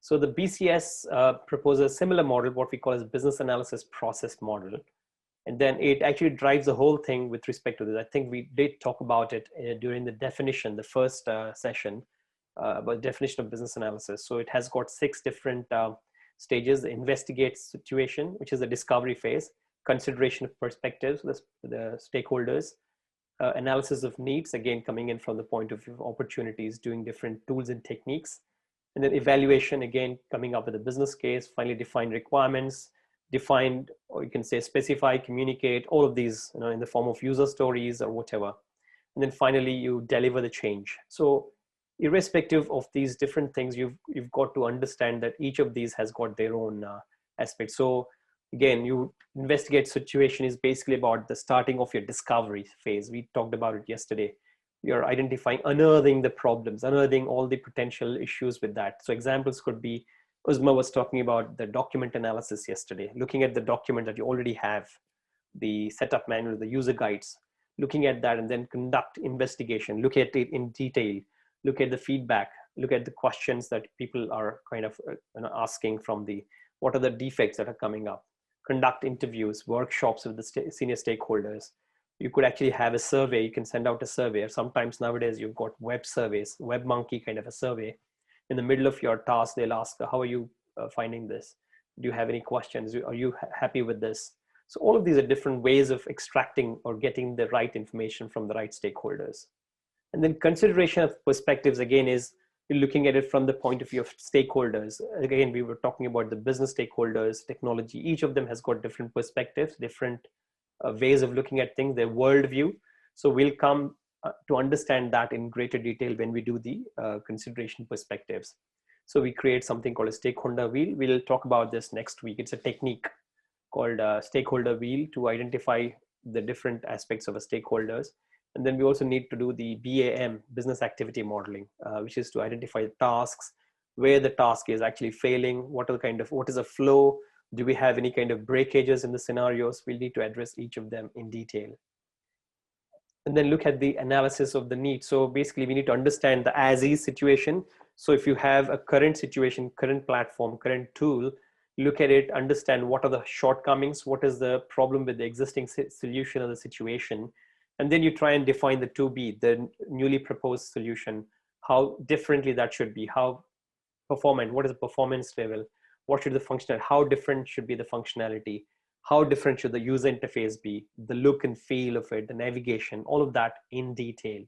So the BCS proposes a similar model, what we call as business analysis process model. And then it actually drives the whole thing with respect to this. I think we did talk about it during the definition, the first session, about definition of business analysis. So it has got 6 different stages: the investigate situation, which is the discovery phase; consideration of perspectives, the stakeholders; analysis of needs, again coming in from the point of view of opportunities, doing different tools and techniques; and then evaluation, again coming up with a business case; finally define requirements, defined, or you can say specify, communicate, all of these, in the form of user stories or whatever. And then finally you deliver the change. So irrespective of these different things, you've got to understand that each of these has got their own aspect. So again, you investigate situation is basically about the starting of your discovery phase. We talked about it yesterday. You're identifying, unearthing the problems, unearthing all the potential issues with that. So examples could be, Uzma was talking about the document analysis yesterday, looking at the document that you already have, the setup manual, the user guides, looking at that and then conduct investigation, look at it in detail, look at the feedback, look at the questions that people are kind of asking from the, what are the defects that are coming up, conduct interviews, workshops with the senior stakeholders. You could actually have a survey, you can send out a survey, or sometimes nowadays you've got web surveys, web monkey kind of a survey. In the middle of your task, they'll ask, how are you finding this? Do you have any questions? Are you happy with this? So all of these are different ways of extracting or getting the right information from the right stakeholders. And then consideration of perspectives, again, is looking at it from the point of view of stakeholders. Again, we were talking about the business stakeholders, technology. Each of them has got different perspectives, different ways of looking at things, their worldview. So we'll come to understand that in greater detail when we do the consideration perspectives. So we create something called a stakeholder wheel. We'll talk about this next week. It's a technique called stakeholder wheel to identify the different aspects of a stakeholders. And then we also need to do the BAM, business activity modeling, which is to identify tasks, where the task is actually failing, what is a flow, do we have any kind of breakages in the scenarios? We'll need to address each of them in detail. And then look at the analysis of the need. So basically we need to understand the as-is situation. So if you have a current situation, current platform, current tool, look at it, understand what are the shortcomings, what is the problem with the existing solution or the situation. And then you try and define the to be, the newly proposed solution, how differently that should be, how performant, what is the performance level, what should the functional, how different should be the functionality, how different should the user interface be, the look and feel of it, the navigation, all of that in detail.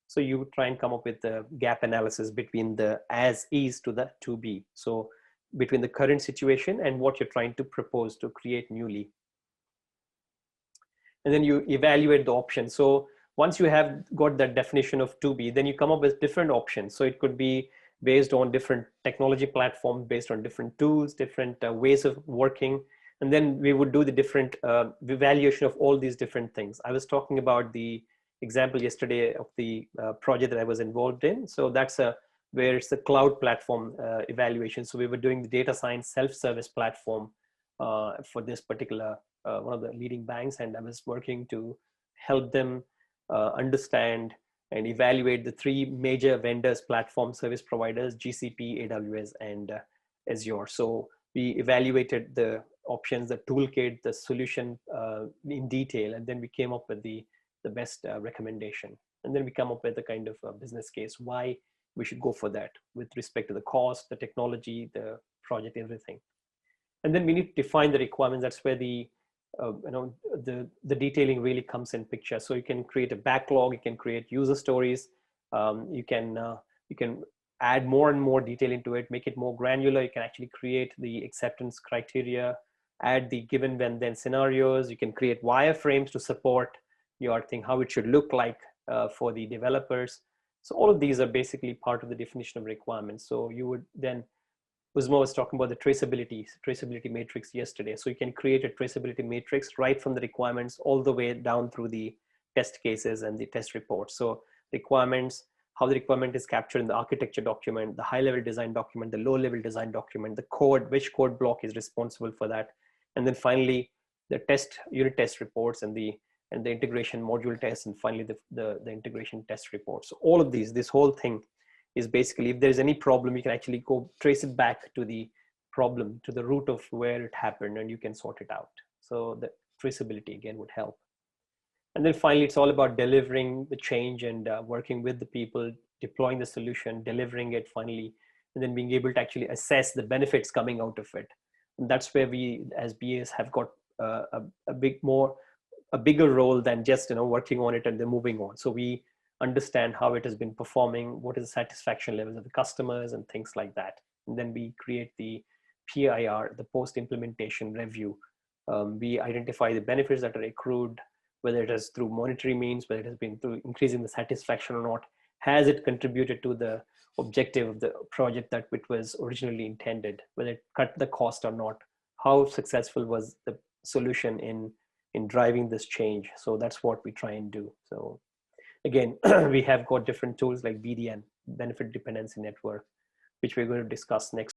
So you try and come up with the gap analysis between the as is to the to be. So between the current situation and what you're trying to propose to create newly. And then you evaluate the options. So once you have got that definition of to be, then you come up with different options. So it could be based on different technology platforms, based on different tools, different ways of working. And then we would do the different evaluation of all these different things. I was talking about the example yesterday of the project that I was involved in. So that's where it's the cloud platform evaluation. So we were doing the data science self-service platform for this particular one of the leading banks, and I was working to help them understand and evaluate the 3 major vendors, platform service providers, GCP, AWS, and Azure. So we evaluated the options, the toolkit, the solution in detail, and then we came up with the best recommendation. And then we come up with a kind of a business case, why we should go for that with respect to the cost, the technology, the project, everything. And then we need to define the requirements. That's where the detailing really comes in picture. So you can create a backlog, you can create user stories, you can add more and more detail into it, make it more granular. You can actually create the acceptance criteria, add the given when then scenarios. You can create wireframes to support your thing, how it should look like for the developers. So all of these are basically part of the definition of requirements. So you would then, Uzma was talking about the traceability matrix yesterday. So you can create a traceability matrix right from the requirements all the way down through the test cases and the test reports. So requirements, how the requirement is captured in the architecture document, the high-level design document, the low-level design document, the code, which code block is responsible for that. And then finally, the unit test reports and the integration module tests, and finally the integration test reports. So all of these, this whole thing is basically if there's any problem, you can actually go trace it back to the problem, to the root of where it happened, and you can sort it out. So the traceability again would help. And then finally, it's all about delivering the change and working with the people, deploying the solution, delivering it finally, and then being able to actually assess the benefits coming out of it. And that's where we as BAs have got a bigger role than just working on it and then moving on. So we understand how it has been performing, what is the satisfaction levels of the customers and things like that. And then we create the PIR, the post-implementation review. We identify the benefits that are accrued, whether it is through monetary means, whether it has been through increasing the satisfaction or not. Has it contributed to the objective of the project that it was originally intended, whether it cut the cost or not? How successful was the solution in driving this change? So that's what we try and do. So again, we have got different tools like BDN, Benefit Dependency Network, which we're going to discuss next